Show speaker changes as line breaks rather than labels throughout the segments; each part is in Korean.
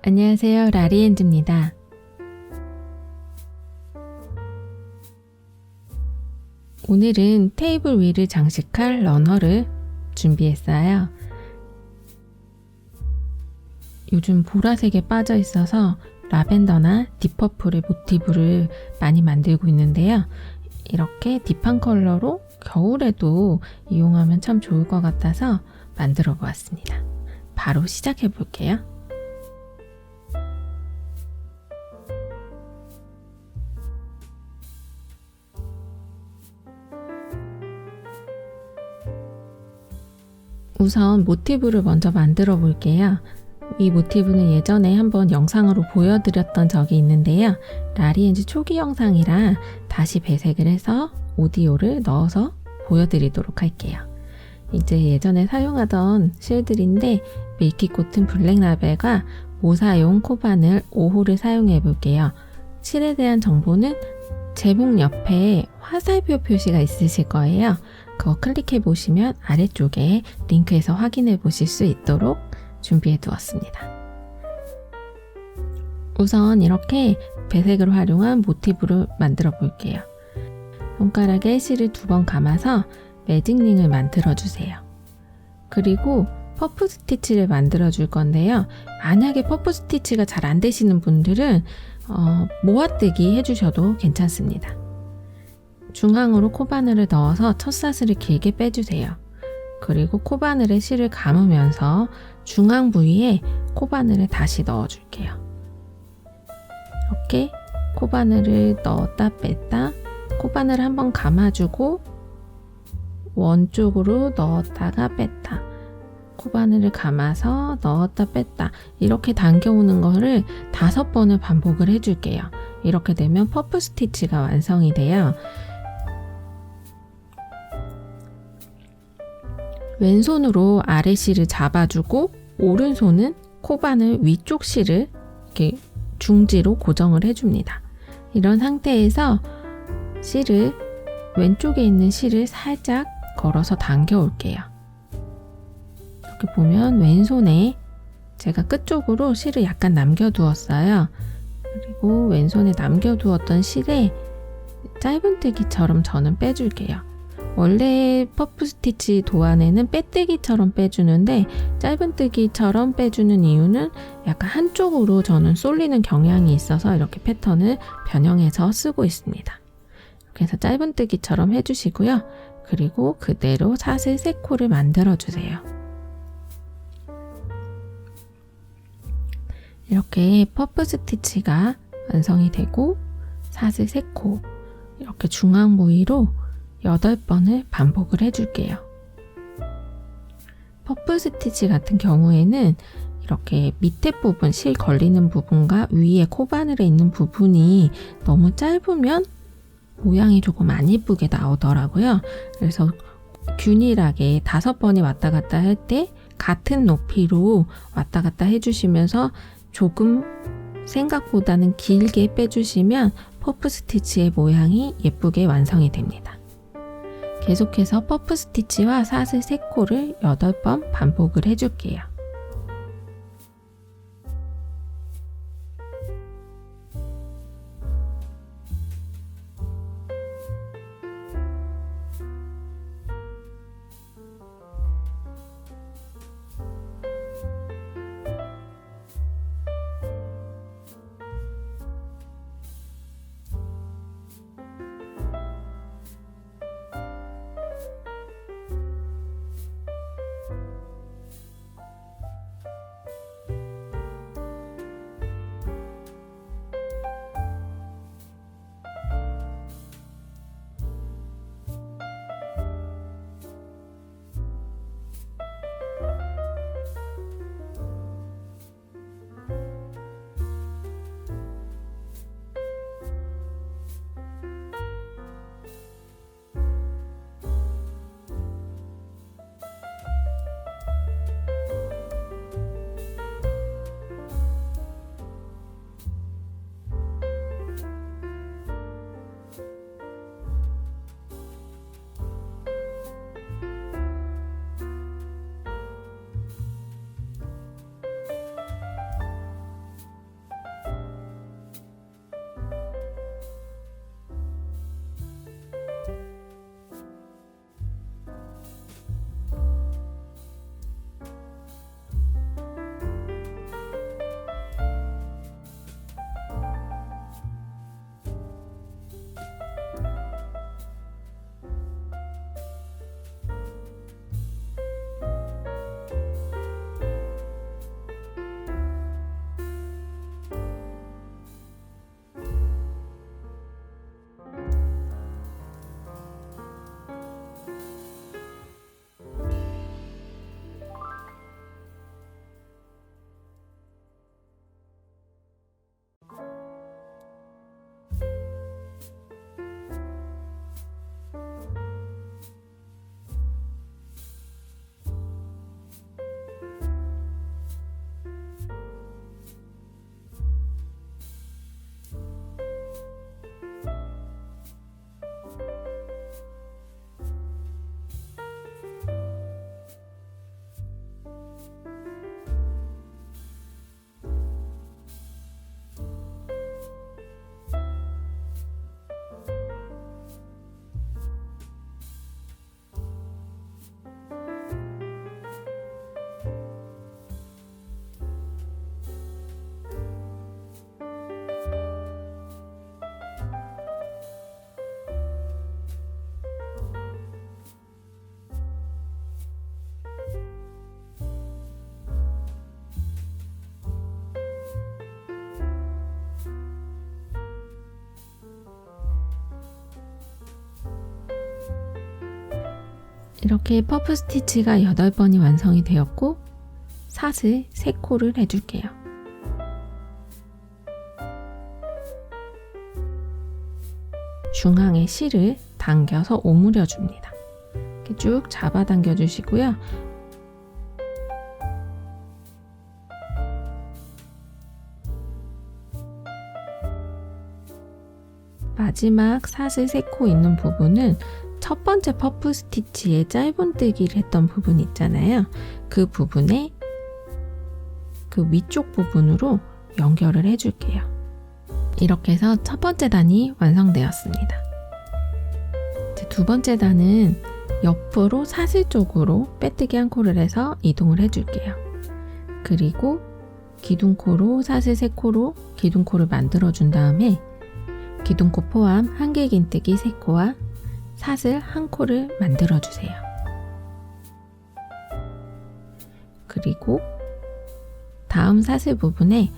안녕하세요. 라리엔즈입니다. 오늘은 테이블 위를 장식할 러너를 준비했어요. 요즘 보라색에 빠져 있어서 라벤더나 딥퍼플의 모티브를 많이 만들고 있는데요. 이렇게 딥한 컬러로 겨울에도 이용하면 참 좋을 것 같아서 만들어 보았습니다. 바로 시작해 볼게요. 우선 모티브를 먼저 만들어 볼게요. 이 모티브는 예전에 한번 영상으로 보여드렸던 적이 있는데요. 라리엔즈 초기 영상이라 다시 배색을 해서 오디오를 넣어서 보여드리도록 할게요. 이제 예전에 사용하던 실들인데 밀키 코튼 블랙 라벨과 모사용 코바늘 5호를 사용해 볼게요. 실에 대한 정보는 제목 옆에 화살표 표시가 있으실 거예요. 그거 클릭해 보시면 아래쪽에 링크에서 확인해 보실 수 있도록 준비해 두었습니다. 우선 이렇게 배색을 활용한 모티브를 만들어 볼게요. 손가락에 실을 2번 감아서 매직링을 만들어 주세요. 그리고 퍼프 스티치를 만들어 줄 건데요. 만약에 퍼프 스티치가 잘 안 되시는 분들은 모아뜨기 해주셔도 괜찮습니다. 중앙으로 코바늘을 넣어서 첫사슬을 길게 빼주세요. 그리고 코바늘에 실을 감으면서 중앙 부위에 코바늘을 다시 넣어줄게요. 이렇게 코바늘을 넣었다 뺐다 코바늘을 한번 감아주고 원 쪽으로 넣었다가 뺐다 코바늘을 감아서 넣었다 뺐다 이렇게 당겨오는 거를 5번을 반복을 해줄게요. 이렇게 되면 퍼프 스티치가 완성이 돼요. 왼손으로 아래 실을 잡아주고 오른손은 코바늘 위쪽 실을 이렇게 중지로 고정을 해줍니다. 이런 상태에서 실을 왼쪽에 있는 실을 살짝 걸어서 당겨 올게요. 이렇게 보면 왼손에 제가 끝쪽으로 실을 약간 남겨두었어요. 그리고 왼손에 남겨두었던 실에 짧은뜨기처럼 저는 빼줄게요. 원래 퍼프 스티치 도안에는 빼뜨기처럼 빼주는데 짧은뜨기처럼 빼주는 이유는 약간 한쪽으로 저는 쏠리는 경향이 있어서 이렇게 패턴을 변형해서 쓰고 있습니다. 이렇게 해서 짧은뜨기처럼 해주시고요. 그리고 그대로 사슬 3코를 만들어 주세요. 이렇게 퍼프 스티치가 완성이 되고 사슬 3코 이렇게 중앙 부위로 8번을 반복을 해줄게요. 퍼프 스티치 같은 경우에는 이렇게 밑에 부분, 실 걸리는 부분과 위에 코바늘에 있는 부분이 너무 짧으면 모양이 조금 안 예쁘게 나오더라고요. 그래서 균일하게 5번이 왔다 갔다 할 때 같은 높이로 왔다 갔다 해주시면서 조금 생각보다는 길게 빼주시면 퍼프 스티치의 모양이 예쁘게 완성이 됩니다. 계속해서 퍼프 스티치와 사슬 3코를 8번 반복을 해줄게요. 이렇게 퍼프 스티치가 8번이 완성이 되었고 사슬 3코를 해줄게요. 중앙에 실을 당겨서 오므려 줍니다. 이렇게 쭉 잡아당겨 주시고요. 마지막 사슬 3코 있는 부분은 첫 번째 퍼프 스티치에 짧은뜨기를 했던 부분 있잖아요. 그 부분에 그 위쪽 부분으로 연결을 해줄게요. 이렇게 해서 첫 번째 단이 완성되었습니다. 이제 두 번째 단은 옆으로 사슬 쪽으로 빼뜨기 1코를 해서 이동을 해줄게요. 그리고 기둥코로 사슬 3코로 기둥코를 만들어준 다음에 기둥코 포함 한길긴뜨기 3코와 사슬 1코를 만들어주세요. 그리고 다음 사슬 부분에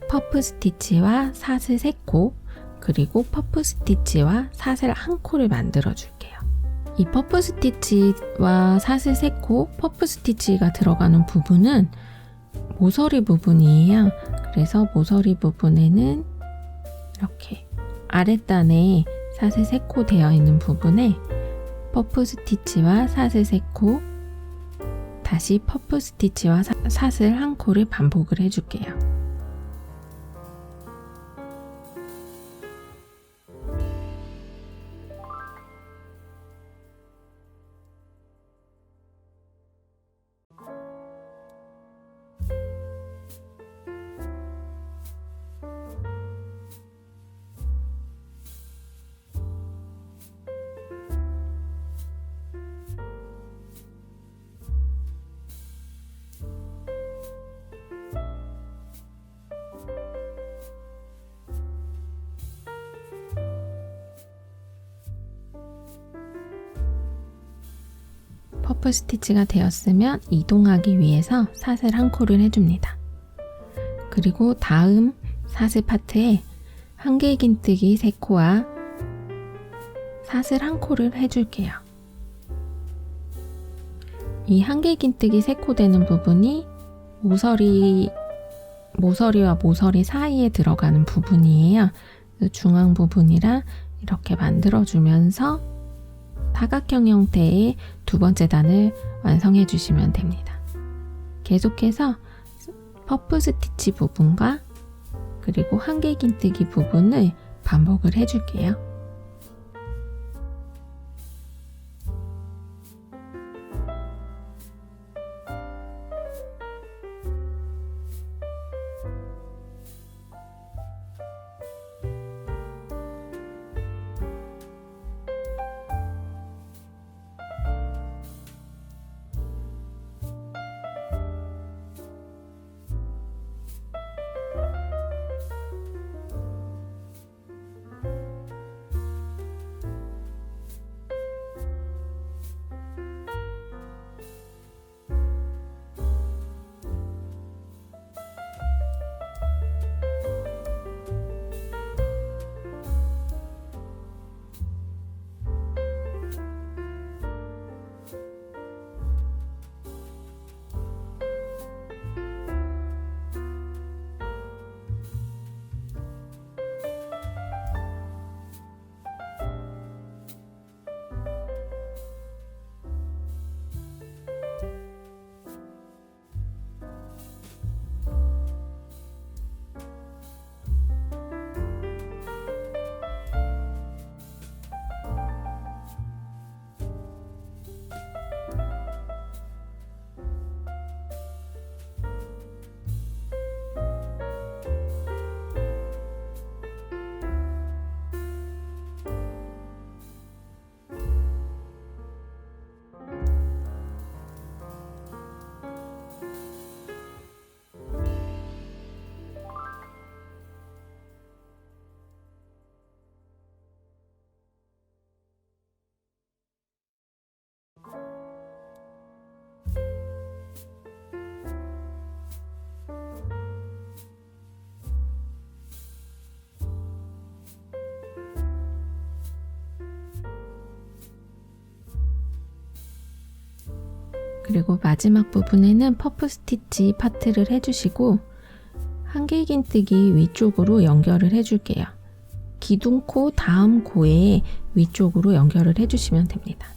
퍼프 스티치와 사슬 3코 그리고 퍼프 스티치와 사슬 1코를 만들어 줄게요. 이 퍼프 스티치와 사슬 3코, 퍼프 스티치가 들어가는 부분은 모서리 부분이에요. 그래서 모서리 부분에는 이렇게 아랫단에 사슬 3코 되어 있는 부분에 퍼프 스티치와 사슬 3코 다시 퍼프 스티치와 사슬 1코를 반복을 해줄게요. 퍼프 스티치가 되었으면 이동하기 위해서 사슬 1코를 해줍니다. 그리고 다음 사슬 파트에 한길긴뜨기 3코와 사슬 1코를 해줄게요. 이 한길긴뜨기 3코 되는 부분이 모서리와 모서리 사이에 들어가는 부분이에요. 중앙 부분이라 이렇게 만들어주면서 사각형 형태의 두 번째 단을 완성해 주시면 됩니다. 계속해서 퍼프 스티치 부분과 그리고 한길긴뜨기 부분을 반복을 해줄게요. 그리고 마지막 부분에는 퍼프 스티치 파트를 해주시고 한길긴뜨기 위쪽으로 연결을 해줄게요. 기둥코 다음 코에 위쪽으로 연결을 해주시면 됩니다.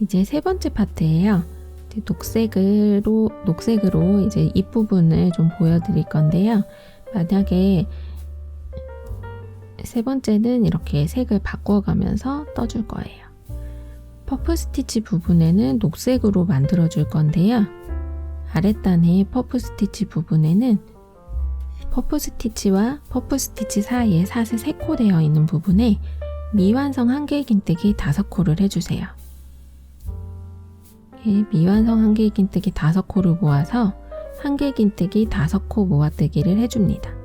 이제 세 번째 파트예요. 이제 녹색으로 이제 입부분을 좀 보여드릴 건데요. 만약에 세 번째는 이렇게 색을 바꿔가면서 떠줄 거예요. 퍼프 스티치 부분에는 녹색으로 만들어 줄 건데요. 아랫단의 퍼프 스티치 부분에는 퍼프 스티치와 퍼프 스티치 사이에 사슬 3코 되어 있는 부분에 미완성 한길긴뜨기 5코를 해주세요. 미완성 한길긴뜨기 5코를 모아서 한길긴뜨기 5코 모아뜨기를 해줍니다.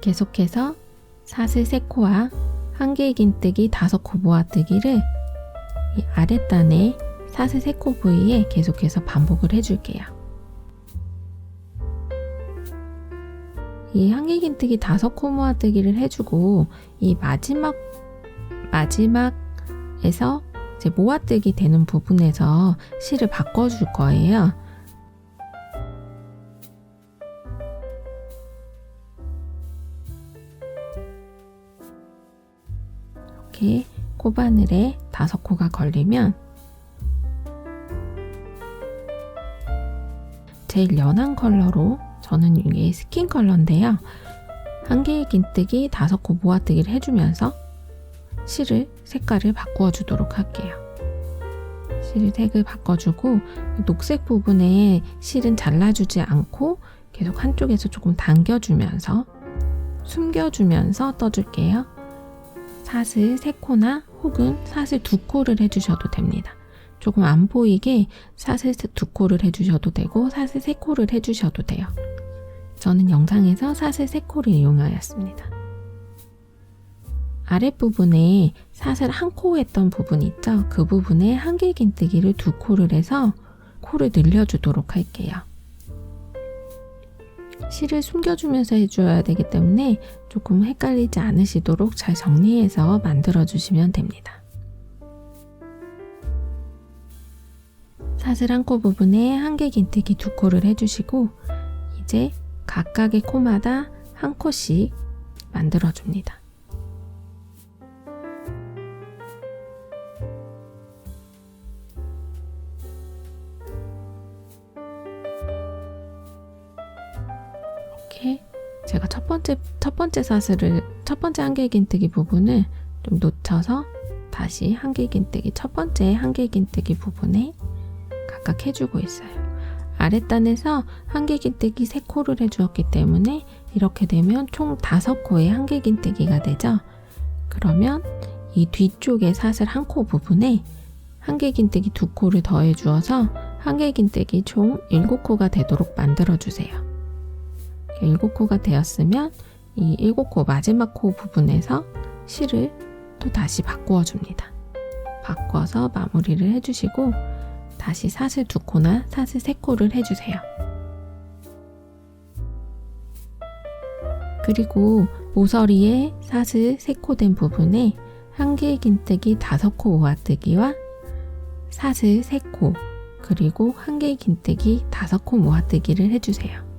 계속해서 사슬 3코와 한길긴뜨기 5코 모아뜨기를 이 아랫단의 사슬 3코 부위에 계속해서 반복을 해줄게요. 이 한길긴뜨기 5코 모아뜨기를 해주고 이 마지막에서 이제 모아뜨기 되는 부분에서 실을 바꿔줄 거예요. 이렇게 코바늘에 5코가 걸리면 제일 연한 컬러로, 저는 이게 스킨 컬러인데요. 한길긴뜨기 5코 모아뜨기를 해주면서 실을 색깔을 바꾸어 주도록 할게요. 실 색을 바꿔주고 녹색 부분에 실은 잘라주지 않고 계속 한쪽에서 조금 당겨주면서 숨겨주면서 떠줄게요. 사슬 3코나 혹은 사슬 2코를 해주셔도 됩니다. 조금 안 보이게 사슬 2코를 해주셔도 되고 사슬 3코를 해주셔도 돼요. 저는 영상에서 사슬 3코를 이용하였습니다. 아랫부분에 사슬 1코 했던 부분 있죠? 그 부분에 한길긴뜨기를 2코를 해서 코를 늘려주도록 할게요. 실을 숨겨주면서 해줘야 되기 때문에 조금 헷갈리지 않으시도록 잘 정리해서 만들어주시면 됩니다. 사슬 1코 부분에 한길긴뜨기 2코를 해주시고 이제 각각의 코마다 1코씩 만들어줍니다. 이렇게 제가 첫 번째 한길긴뜨기 부분을 좀 놓쳐서 다시 한길긴뜨기 첫 번째 한길긴뜨기 부분에 각각 해주고 있어요. 아랫단에서 한길긴뜨기 3코를 해주었기 때문에 이렇게 되면 총 5코의 한길긴뜨기가 되죠. 그러면 이 뒤쪽에 사슬 1코 부분에 한길긴뜨기 2코를 더해 주어서 한길긴뜨기 총 7코가 되도록 만들어 주세요. 7코가 되었으면 이 7코 마지막 코 부분에서 실을 또 다시 바꾸어 줍니다. 바꿔서 마무리를 해주시고 다시 사슬 2코나 사슬 3코를 해주세요. 그리고 모서리에 사슬 3코 된 부분에 한길긴뜨기 5코 모아뜨기와 사슬 3코 그리고 한길긴뜨기 5코 모아뜨기를 해주세요.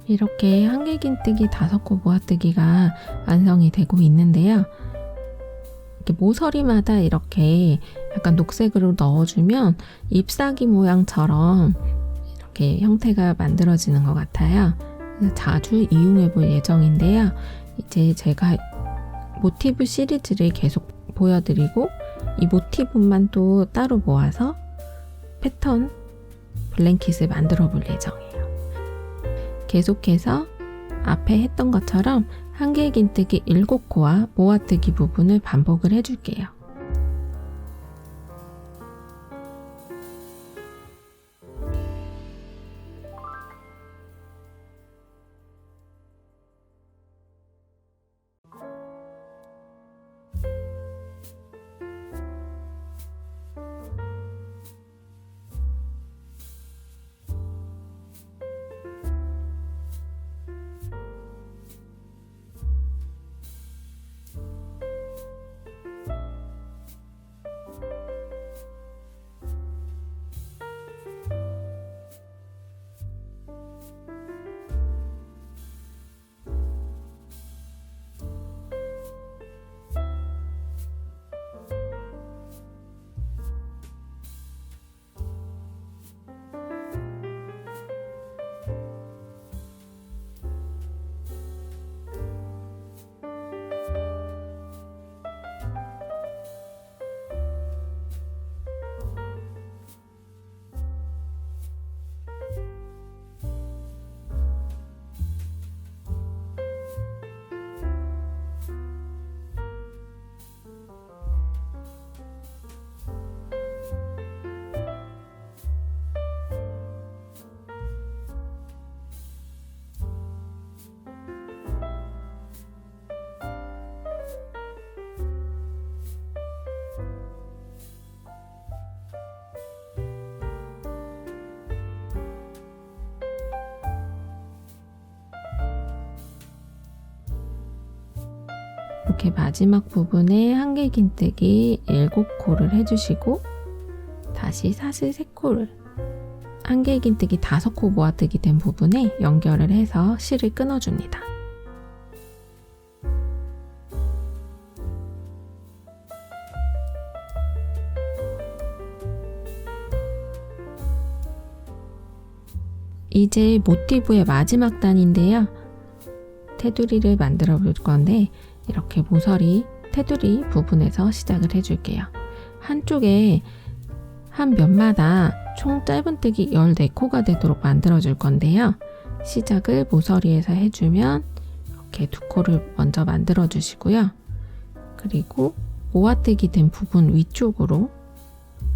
이렇게 한길긴뜨기 5코 모아뜨기가 완성이 되고 있는데요. 이렇게 모서리마다 이렇게 약간 녹색으로 넣어주면 잎사귀 모양처럼 이렇게 형태가 만들어지는 것 같아요. 자주 이용해 볼 예정인데요. 이제 제가 모티브 시리즈를 계속 보여드리고 이 모티브만 또 따로 모아서 패턴 블랭킷을 만들어 볼 예정이에요. 계속해서 앞에 했던 것처럼 한길긴뜨기 7코와 모아뜨기 부분을 반복을 해줄게요. 이렇게 마지막 부분에 한길긴뜨기 7코를 해주시고 다시 사슬 3코를 한길긴뜨기 5코 모아뜨기 된 부분에 연결을 해서 실을 끊어줍니다. 이제 모티브의 마지막 단인데요. 테두리를 만들어 볼 건데 이렇게 모서리 테두리 부분에서 시작을 해줄게요. 한쪽에 한 면마다 총 짧은뜨기 14코가 되도록 만들어 줄 건데요. 시작을 모서리에서 해주면 이렇게 2코를 먼저 만들어 주시고요. 그리고 모아뜨기 된 부분 위쪽으로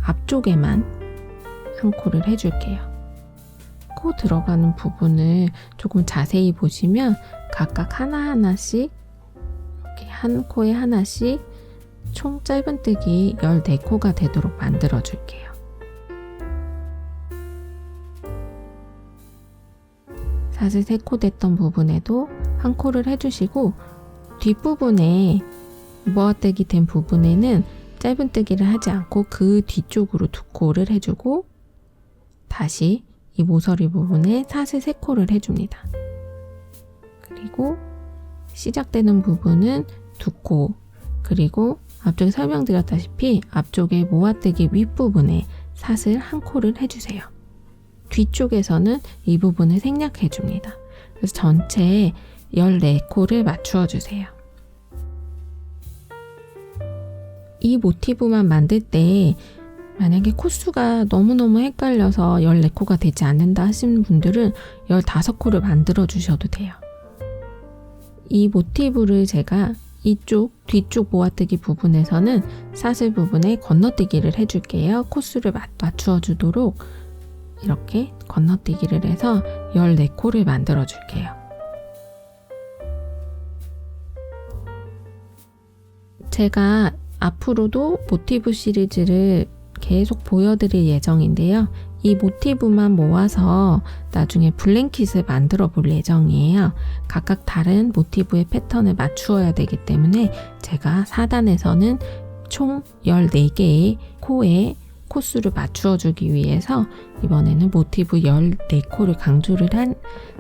앞쪽에만 1코를 해줄게요. 코 들어가는 부분을 조금 자세히 보시면 각각 하나하나씩 이렇게 한 코에 하나씩 총 짧은뜨기 14코가 되도록 만들어 줄게요. 사슬 3코 됐던 부분에도 1코를 해주시고 뒷부분에 모아뜨기 된 부분에는 짧은뜨기를 하지 않고 그 뒤쪽으로 2코를 해주고 다시 이 모서리 부분에 사슬 3코를 해줍니다. 그리고 시작되는 부분은 2코, 그리고 앞쪽에 설명드렸다시피 앞쪽에 모아뜨기 윗부분에 사슬 1코를 해주세요. 뒤쪽에서는 이 부분을 생략해줍니다. 그래서 전체 14코를 맞추어 주세요. 이 모티브만 만들 때 만약에 코수가 너무너무 헷갈려서 14코가 되지 않는다 하시는 분들은 15코를 만들어 주셔도 돼요. 이 모티브를 제가 이쪽 뒤쪽 모아뜨기 부분에서는 사슬 부분에 건너뛰기를 해줄게요. 코수를 맞추어 주도록 이렇게 건너뛰기를 해서 14코를 만들어 줄게요. 제가 앞으로도 모티브 시리즈를 계속 보여드릴 예정인데요. 이 모티브만 모아서 나중에 블랭킷을 만들어 볼 예정이에요. 각각 다른 모티브의 패턴을 맞추어야 되기 때문에 제가 4단에서는 총 14개의 코에 코수를 맞추어 주기 위해서 이번에는 모티브 14코를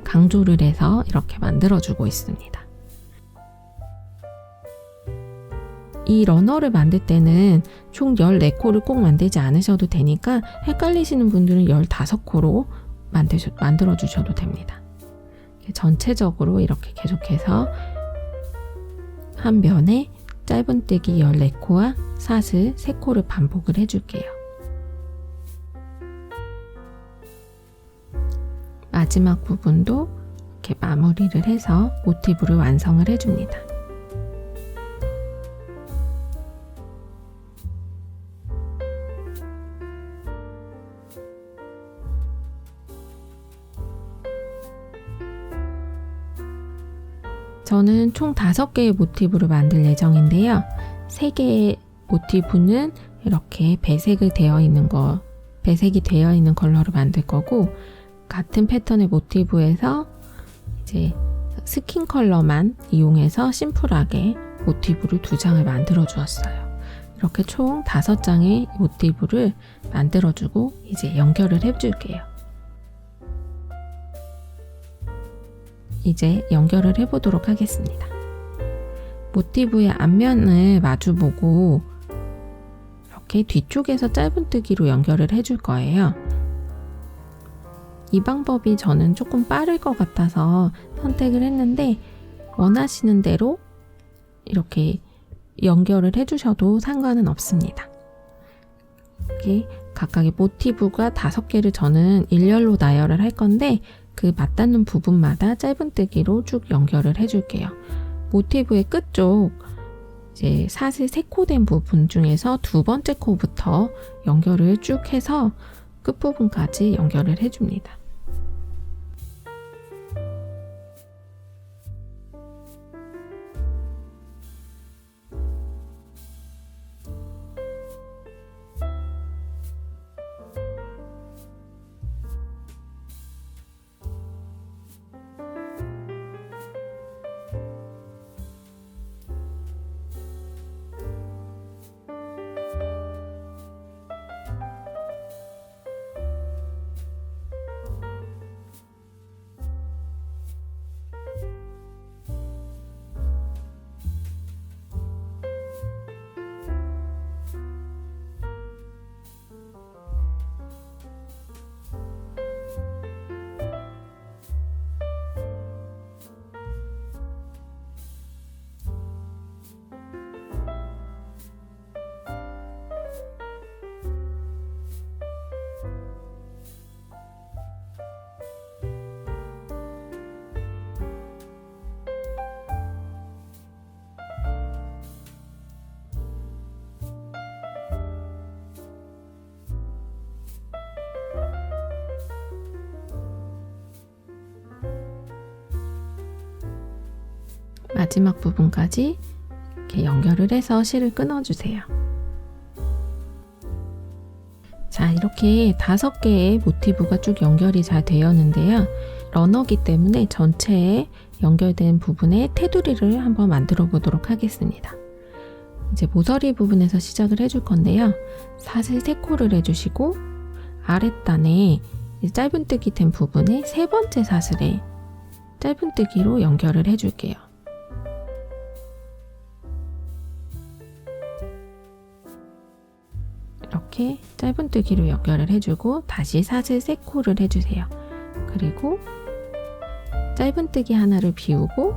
강조를 해서 이렇게 만들어 주고 있습니다. 이 러너를 만들 때는 총 14코를 꼭 만들지 않으셔도 되니까 헷갈리시는 분들은 15코로 만들어 주셔도 됩니다. 전체적으로 이렇게 계속해서 한 면에 짧은뜨기 14코와 사슬 3코를 반복을 해줄게요. 마지막 부분도 이렇게 마무리를 해서 모티브를 완성을 해줍니다. 저는 총 5개의 모티브를 만들 예정인데요. 3개의 모티브는 이렇게 배색이 되어 있는 컬러로 만들 거고, 같은 패턴의 모티브에서 이제 스킨 컬러만 이용해서 심플하게 모티브를 2장을 만들어 주었어요. 이렇게 총 5장의 모티브를 만들어 주고 이제 연결을 해 줄게요. 이제 연결을 해보도록 하겠습니다. 모티브의 앞면을 마주보고 이렇게 뒤쪽에서 짧은뜨기로 연결을 해줄 거예요. 이 방법이 저는 조금 빠를 것 같아서 선택을 했는데, 원하시는 대로 이렇게 연결을 해주셔도 상관은 없습니다. 이렇게 각각의 모티브가 5개를 저는 일렬로 나열을 할 건데, 그 맞닿는 부분마다 짧은뜨기로 쭉 연결을 해줄게요. 모티브의 끝쪽 이제 사슬 3코 된 부분 중에서 2번째 코부터 연결을 쭉 해서 끝부분까지 연결을 해줍니다. 마지막 부분까지 이렇게 연결을 해서 실을 끊어주세요. 자, 이렇게 5개의 모티브가 쭉 연결이 잘 되었는데요. 러너기 때문에 전체에 연결된 부분에 테두리를 한번 만들어 보도록 하겠습니다. 이제 모서리 부분에서 시작을 해줄 건데요. 사슬 3코를 해주시고, 아랫단에 짧은뜨기 된 부분에 3번째 사슬에 짧은뜨기로 연결을 해줄게요. 이렇게 짧은뜨기로 연결을 해주고 다시 사슬 3코를 해주세요. 그리고 짧은뜨기 하나를 비우고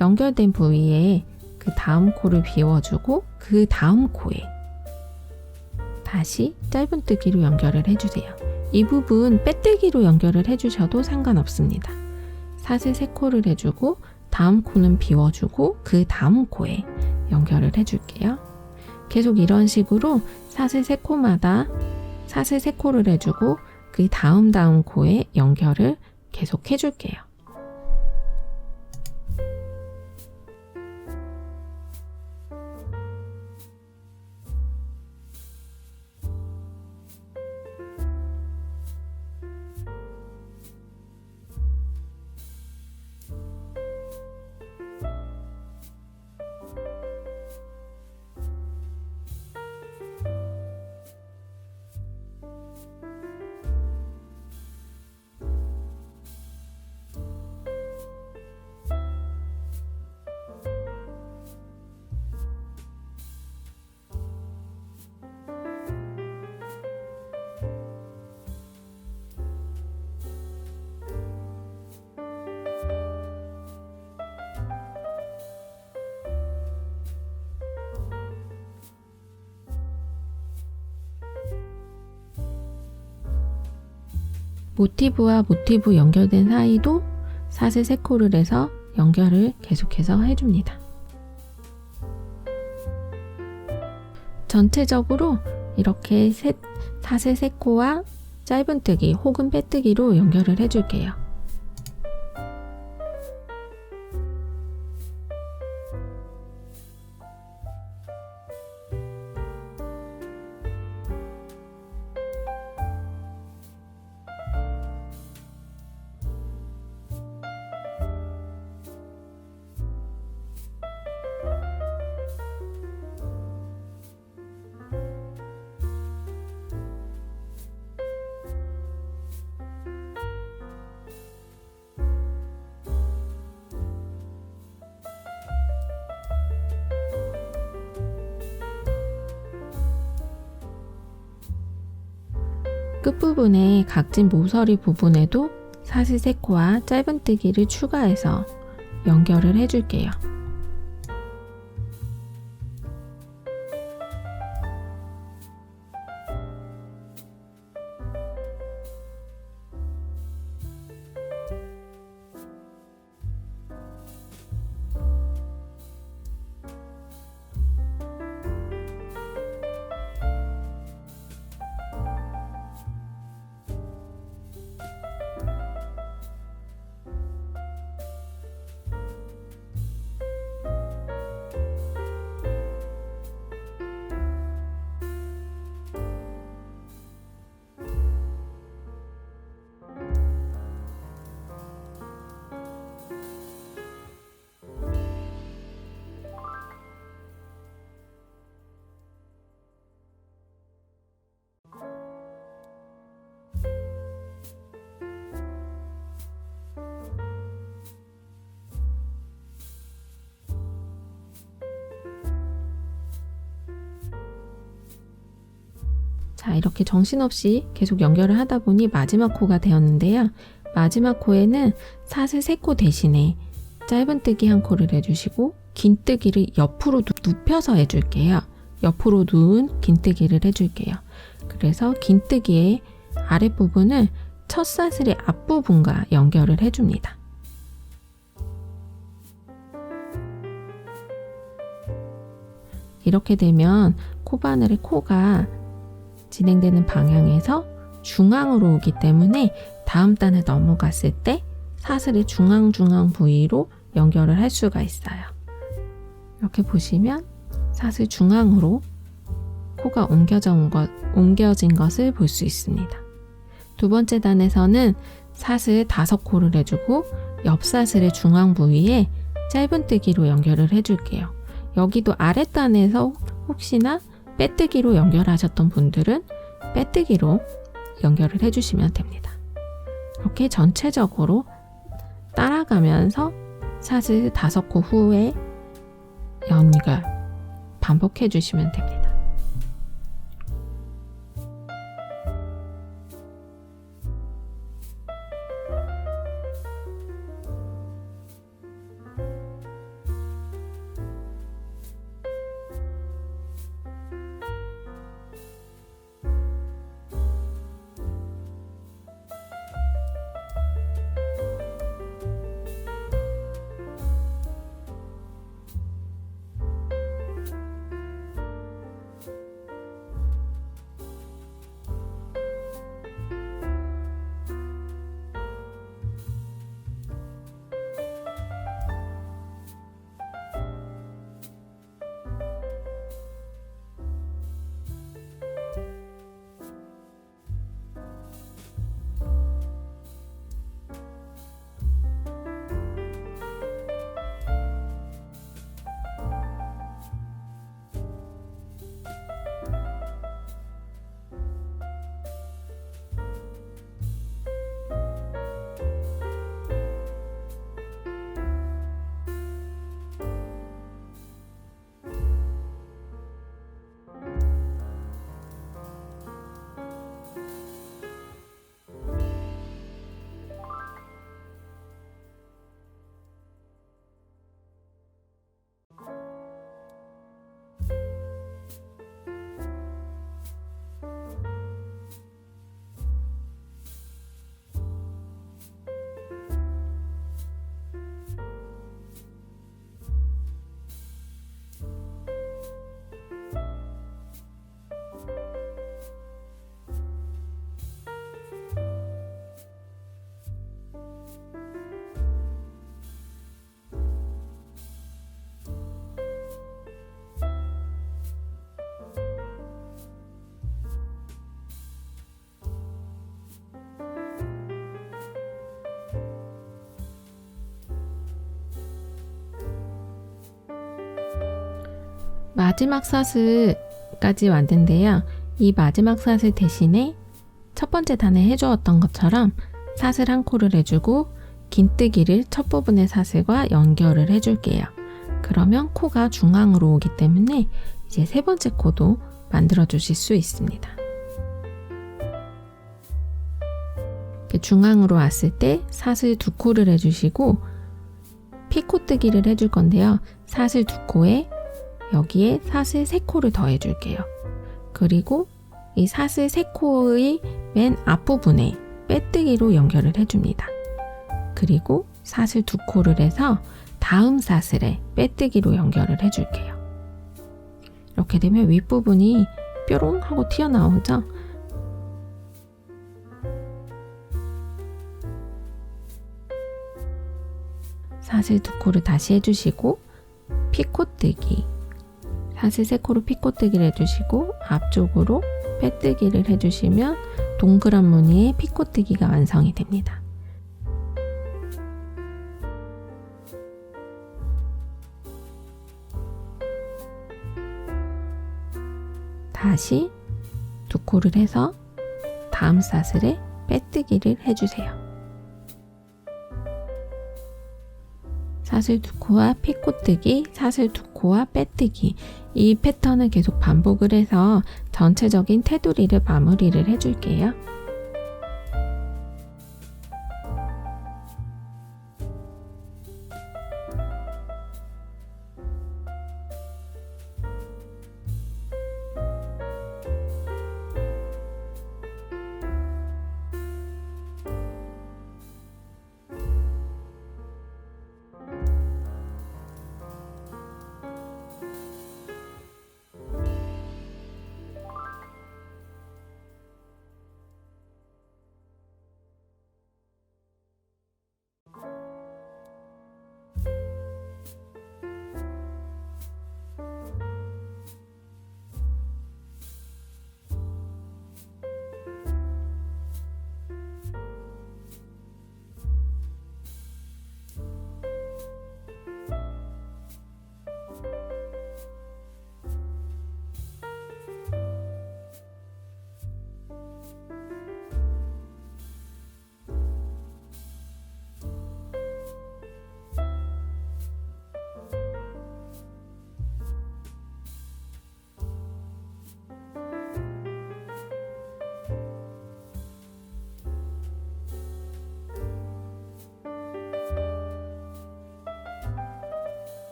연결된 부위에 그 다음 코를 비워주고 그 다음 코에 다시 짧은뜨기로 연결을 해주세요. 이 부분 빼뜨기로 연결을 해주셔도 상관없습니다. 사슬 3코를 해주고 다음 코는 비워주고 그 다음 코에 연결을 해줄게요. 계속 이런 식으로 사슬 3코마다 사슬 3코를 해주고 그 다음 코에 연결을 계속 해줄게요. 모티브와 모티브 연결된 사이도 사슬 3코를 해서 연결을 계속해서 해줍니다. 전체적으로 이렇게 사슬 3코와 짧은뜨기 혹은 빼뜨기로 연결을 해줄게요. 끝부분에 각진 모서리 부분에도 사슬 3코와 짧은뜨기를 추가해서 연결을 해줄게요. 자, 이렇게 정신없이 계속 연결을 하다 보니 마지막 코가 되었는데요. 마지막 코에는 사슬 3코 대신에 짧은뜨기 1코를 해주시고 긴뜨기를 옆으로 눕혀서 해줄게요. 옆으로 누운 긴뜨기를 해줄게요. 그래서 긴뜨기의 아랫부분을 첫 사슬의 앞부분과 연결을 해줍니다. 이렇게 되면 코바늘의 코가 진행되는 방향에서 중앙으로 오기 때문에 다음 단을 넘어갔을 때 사슬의 중앙 부위로 연결을 할 수가 있어요. 이렇게 보시면 사슬 중앙으로 코가 옮겨진 것을 볼 수 있습니다. 두 번째 단에서는 사슬 5코를 해주고 옆 사슬의 중앙 부위에 짧은뜨기로 연결을 해줄게요. 여기도 아랫단에서 혹시나 빼뜨기로 연결하셨던 분들은 빼뜨기로 연결을 해주시면 됩니다. 이렇게 전체적으로 따라가면서 사슬 5코 후에 연결 반복해 주시면 됩니다. 마지막 사슬까지 왔는데요. 이 마지막 사슬 대신에 첫 번째 단에 해주었던 것처럼 사슬 한 코를 해주고 긴뜨기를 첫 부분의 사슬과 연결을 해줄게요. 그러면 코가 중앙으로 오기 때문에 이제 세 번째 코도 만들어 주실 수 있습니다. 중앙으로 왔을 때 사슬 두 코를 해주시고 피코뜨기를 해줄 건데요. 사슬 두 코에 여기에 사슬 세 코를 더 해줄게요. 그리고 이 사슬 세 코의 맨 앞부분에 빼뜨기로 연결을 해줍니다. 그리고 사슬 두 코를 해서 다음 사슬에 빼뜨기로 연결을 해줄게요. 이렇게 되면 윗부분이 뾰롱 하고 튀어나오죠? 사슬 두 코를 다시 해주시고 피코뜨기, 사슬 세 코로 피코뜨기를 해주시고 앞쪽으로 빼뜨기를 해주시면 동그란 무늬의 피코뜨기가 완성이 됩니다. 다시 두 코를 해서 다음 사슬에 빼뜨기를 해주세요. 사슬 두 코와 피코뜨기, 사슬 두 코와 빼뜨기, 이 패턴을 계속 반복을 해서 전체적인 테두리를 마무리를 해줄게요.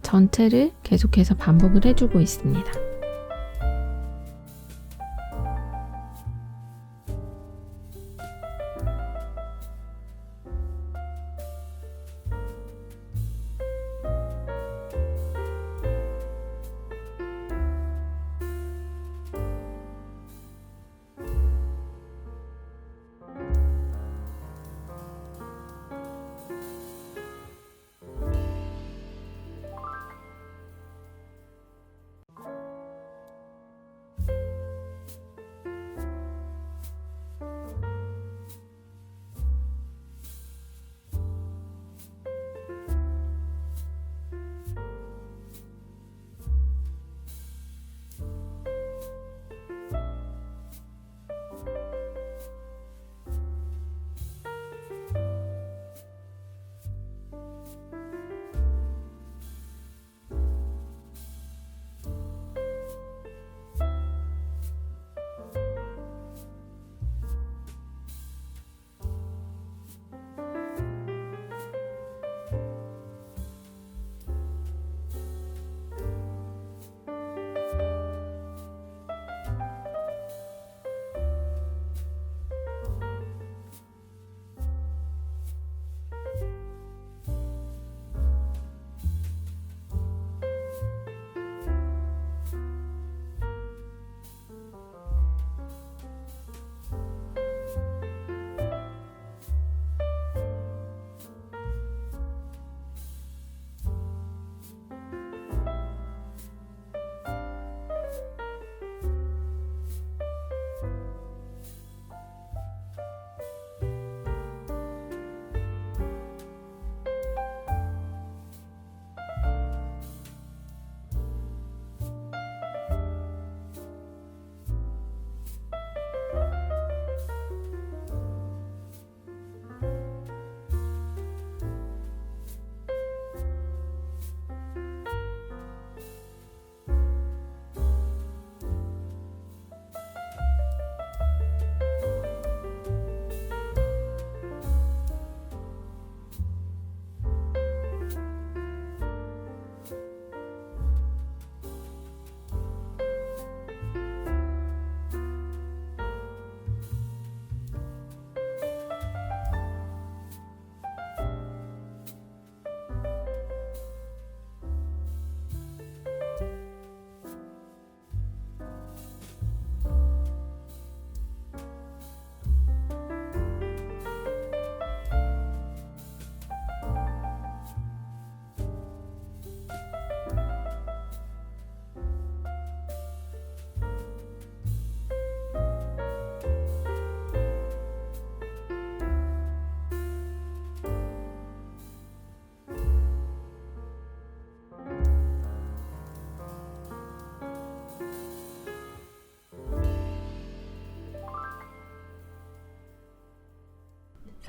전체를 계속해서 반복을 해주고 있습니다.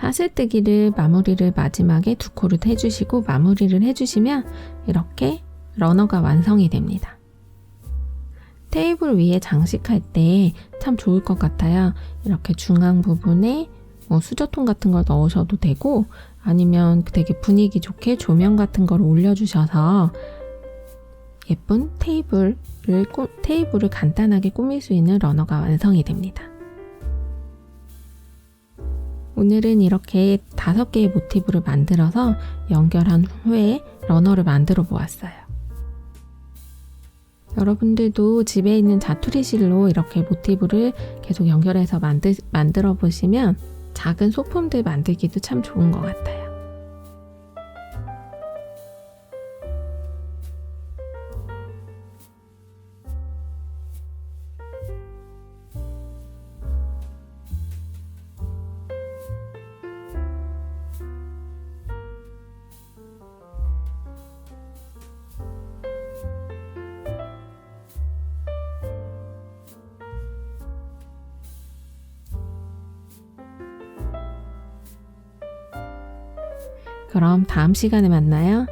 사슬뜨기를 마무리를 마지막에 두 코를 해주시고 마무리를 해주시면 이렇게 러너가 완성이 됩니다. 테이블 위에 장식할 때 참 좋을 것 같아요. 이렇게 중앙 부분에 수저통 같은 걸 넣으셔도 되고 아니면 되게 분위기 좋게 조명 같은 걸 올려주셔서 예쁜 테이블을 간단하게 꾸밀 수 있는 러너가 완성이 됩니다. 오늘은 이렇게 5개의 모티브를 만들어서 연결한 후에 러너를 만들어 보았어요. 여러분들도 집에 있는 자투리 실로 이렇게 모티브를 계속 연결해서 만들어 보시면 작은 소품들 만들기도 참 좋은 것 같아요. 그럼 다음 시간에 만나요.